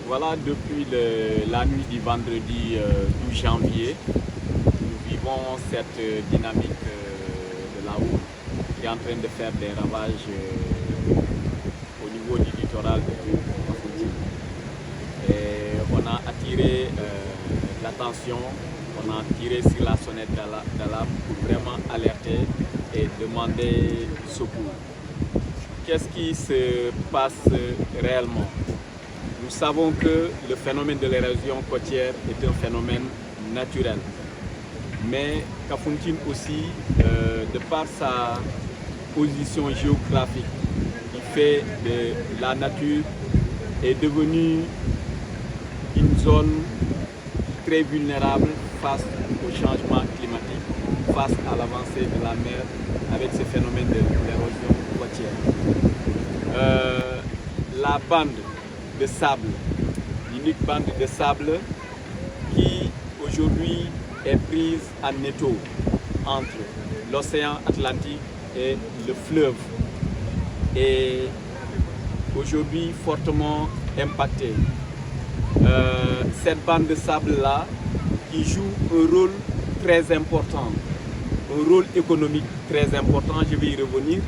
Voilà, depuis la nuit du vendredi 12 janvier, nous vivons cette dynamique de la houle qui est en train de faire des ravages au niveau du littoral de Kafountine. Et on a attiré l'attention, on a tiré sur la sonnette d'alarme pour vraiment alerter et demander secours. Qu'est-ce qui se passe réellement? Nous savons que le phénomène de l'érosion côtière est un phénomène naturel. Mais Kafountine aussi, de par sa position géographique, qui fait de la nature, est devenue une zone très vulnérable face au changement climatique, face à l'avancée de la mer avec ce phénomène de l'érosion côtière. La bande de sable, l'unique bande de sable qui aujourd'hui est prise en étau entre l'océan Atlantique et le fleuve est aujourd'hui fortement impactée. Cette bande de sable-là qui joue un rôle très important, un rôle économique très important, je vais y revenir,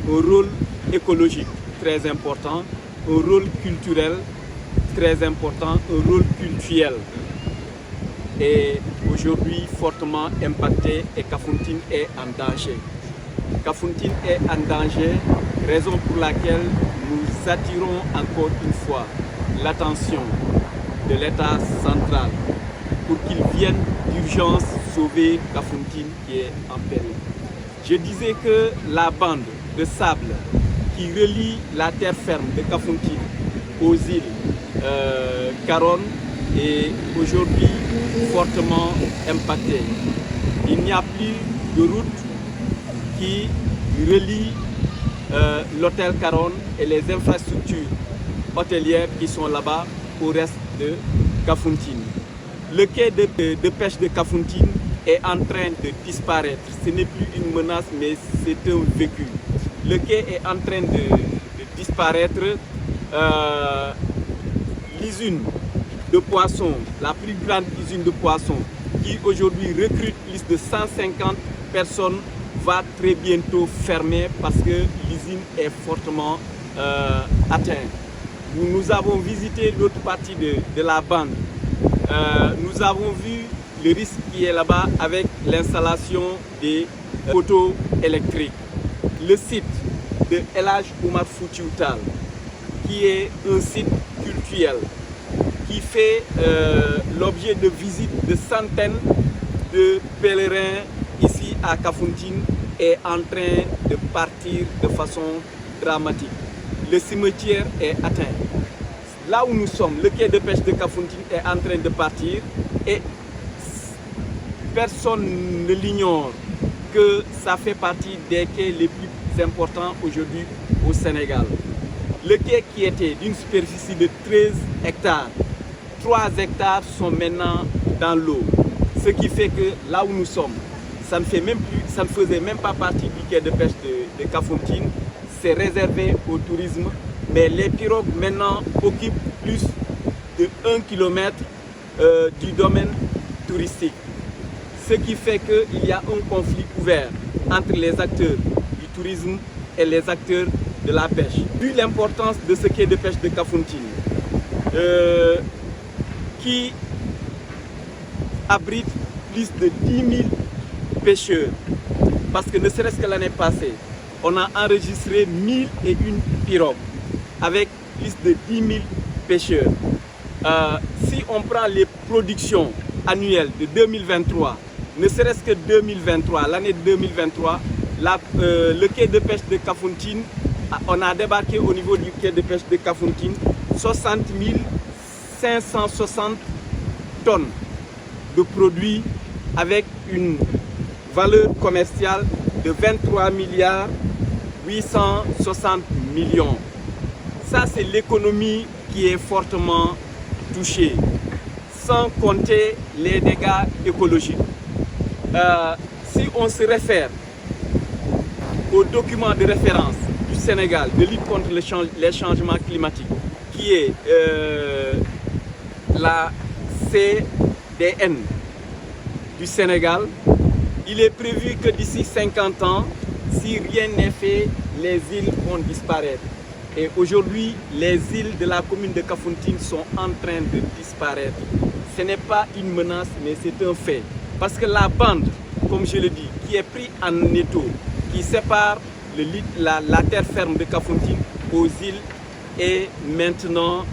un rôle écologique très important, un rôle culturel très important, un rôle culturel est aujourd'hui fortement impacté et Kafountine est en danger. Kafountine est en danger, raison pour laquelle nous attirons encore une fois l'attention de l'État central pour qu'il vienne d'urgence sauver Kafountine qui est en péril. Je disais que la bande de sable qui relie la terre ferme de Kafountine aux îles Caronne est aujourd'hui fortement impactée. Il n'y a plus de route qui relie l'hôtel Caronne et les infrastructures hôtelières qui sont là-bas au reste de Kafountine. Le quai de pêche de Kafountine est en train de disparaître. Ce n'est plus une menace, mais c'est un vécu. Le quai est en train de disparaître. L'usine de poissons, la plus grande usine de poissons, qui aujourd'hui recrute plus de 150 personnes, va très bientôt fermer parce que l'usine est fortement atteinte. Nous avons visité l'autre partie de la bande. Nous avons vu le risque qui est là-bas avec l'installation des poteaux électriques. Le site de El Hadj Oumar Foutiyou Tall, qui est un site culturel, qui fait l'objet de visites de centaines de pèlerins ici à Kafountine, est en train de partir de façon dramatique. Le cimetière est atteint. Là où nous sommes, le quai de pêche de Kafountine est en train de partir et personne ne l'ignore que ça fait partie des quais les plus importants aujourd'hui au Sénégal. Le quai qui était d'une superficie de 13 hectares, 3 hectares sont maintenant dans l'eau. Ce qui fait que là où nous sommes, ça ne faisait même pas partie du quai de pêche de Kafountine. C'est réservé au tourisme, mais les pirogues maintenant occupent plus de 1 km du domaine touristique. Ce qui fait qu'il y a un conflit ouvert entre les acteurs du tourisme et les acteurs de la pêche. Vu l'importance de ce quai de pêche de Kafountine, qui abrite plus de 10 000 pêcheurs, parce que ne serait-ce que l'année passée, on a enregistré 1001 pirogues avec plus de 10 000 pêcheurs. Si on prend les productions annuelles de 2023, ne serait-ce que 2023, l'année 2023, le quai de pêche de Kafountine, on a débarqué au niveau du quai de pêche de Kafountine 60 560 tonnes de produits avec une valeur commerciale de 23 milliards 860 millions. Ça, c'est l'économie qui est fortement touchée, sans compter les dégâts écologiques. Si on se réfère aux documents de référence du Sénégal de lutte contre les changements climatiques, qui est la CDN du Sénégal, il est prévu que d'ici 50 ans, si rien n'est fait, les îles vont disparaître. Et aujourd'hui, les îles de la commune de Kafountine sont en train de disparaître. Ce n'est pas une menace, mais c'est un fait. Parce que la bande, comme je le dis, qui est prise en étau, qui sépare la terre ferme de Kafountine aux îles, est maintenant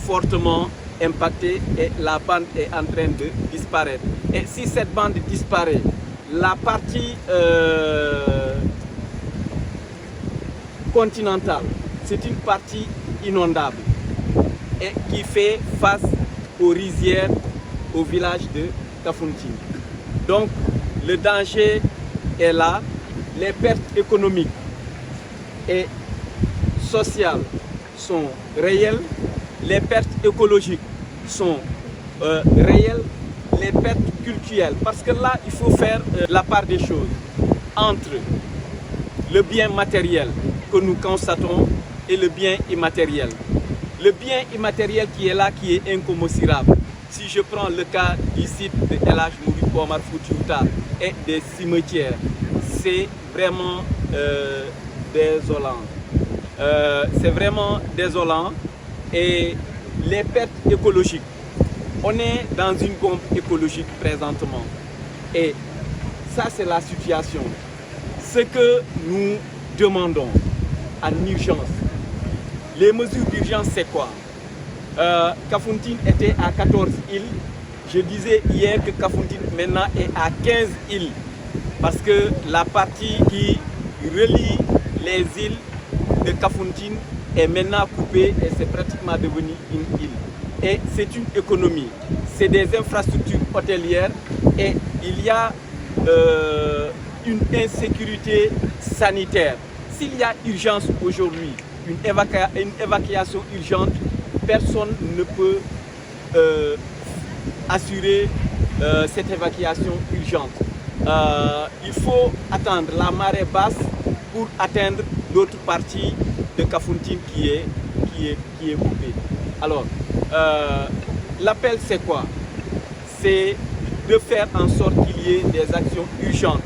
fortement impactée et la bande est en train de disparaître. Et si cette bande disparaît, la partie continentale, c'est une partie inondable et qui fait face aux rizières, au village de Kafountine. Donc le danger est là, les pertes économiques et sociales sont réelles, les pertes écologiques sont réelles, les pertes culturelles, parce que là il faut faire la part des choses entre le bien matériel que nous constatons et le bien immatériel. Le bien immatériel qui est là, qui est incommensurable. Si je prends le cas du site de El Hadj Modibo Omar Foutiyou Tall et des cimetières, c'est vraiment désolant. C'est vraiment désolant. Et les pertes écologiques, on est dans une bombe écologique présentement. Et ça, c'est la situation. Ce que nous demandons en urgence, les mesures d'urgence, c'est quoi? Kafountine était à 14 îles. Je disais hier que Kafountine maintenant est à 15 îles. Parce que la partie qui relie les îles de Kafountine est maintenant coupée et c'est pratiquement devenu une île. Et c'est une économie, c'est des infrastructures hôtelières et il y a une insécurité sanitaire. S'il y a urgence aujourd'hui, une évacuation urgente, personne ne peut assurer cette évacuation urgente. Il faut attendre la marée basse pour atteindre l'autre partie de Kafountine qui est coupée. Alors, l'appel c'est quoi? C'est de faire en sorte qu'il y ait des actions urgentes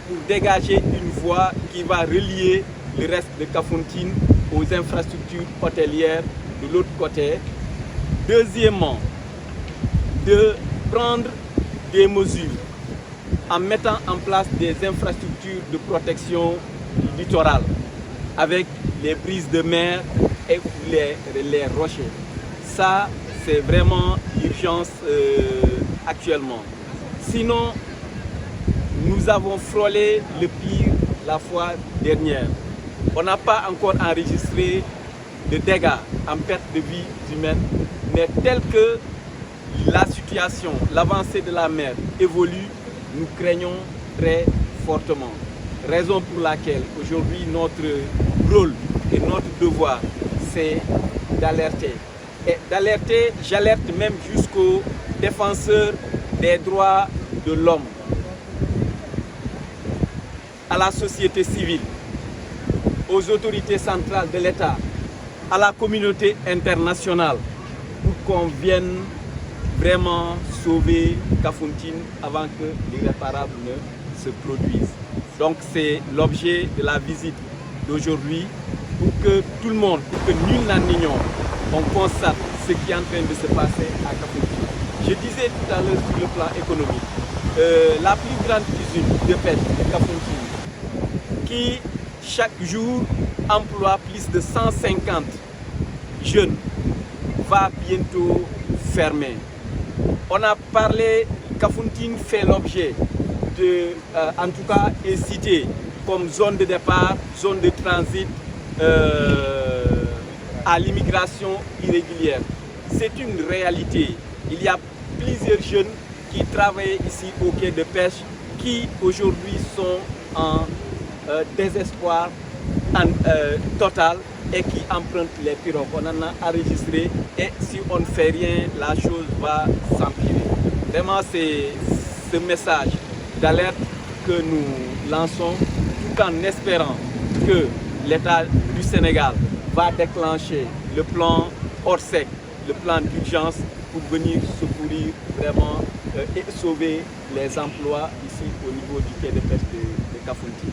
pour dégager une voie qui va relier le reste de Kafountine aux infrastructures hôtelières de l'autre côté. Deuxièmement, de prendre des mesures en mettant en place des infrastructures de protection du littoral avec les brises de mer et les rochers. Ça, c'est vraiment l'urgence actuellement. Sinon, nous avons frôlé le pire la fois dernière. On n'a pas encore enregistré de dégâts en perte de vie humaine, mais tel que la situation, l'avancée de la mer évolue, nous craignons très fortement. Raison pour laquelle aujourd'hui notre rôle et notre devoir, c'est d'alerter. Et d'alerter, j'alerte même jusqu'aux défenseurs des droits de l'homme, à la société civile, aux autorités centrales de l'État, à la communauté internationale, pour qu'on vienne vraiment sauver Kafountine avant que l'irréparable ne se produise. Donc c'est l'objet de la visite d'aujourd'hui, pour que tout le monde, pour que nul n'en ignore, on constate ce qui est en train de se passer à Kafountine. Je disais tout à l'heure sur le plan économique, la plus grande usine de pêche de Kafountine, qui chaque jour emploie plus de 150 jeunes, va bientôt fermer. On a parlé, Kafountine fait l'objet de, en tout cas, est cité comme zone de départ, zone de transit à l'immigration irrégulière. C'est une réalité. Il y a plusieurs jeunes qui travaillent ici au quai de pêche qui aujourd'hui sont en désespoir total et qui empruntent les pirogues. On en a enregistré et si on ne fait rien, la chose va s'empirer. Vraiment, c'est ce message d'alerte que nous lançons tout en espérant que l'État du Sénégal va déclencher le plan Orsec, le plan d'urgence pour venir secourir vraiment et sauver les emplois ici au niveau du quai de pêche de Kafountine.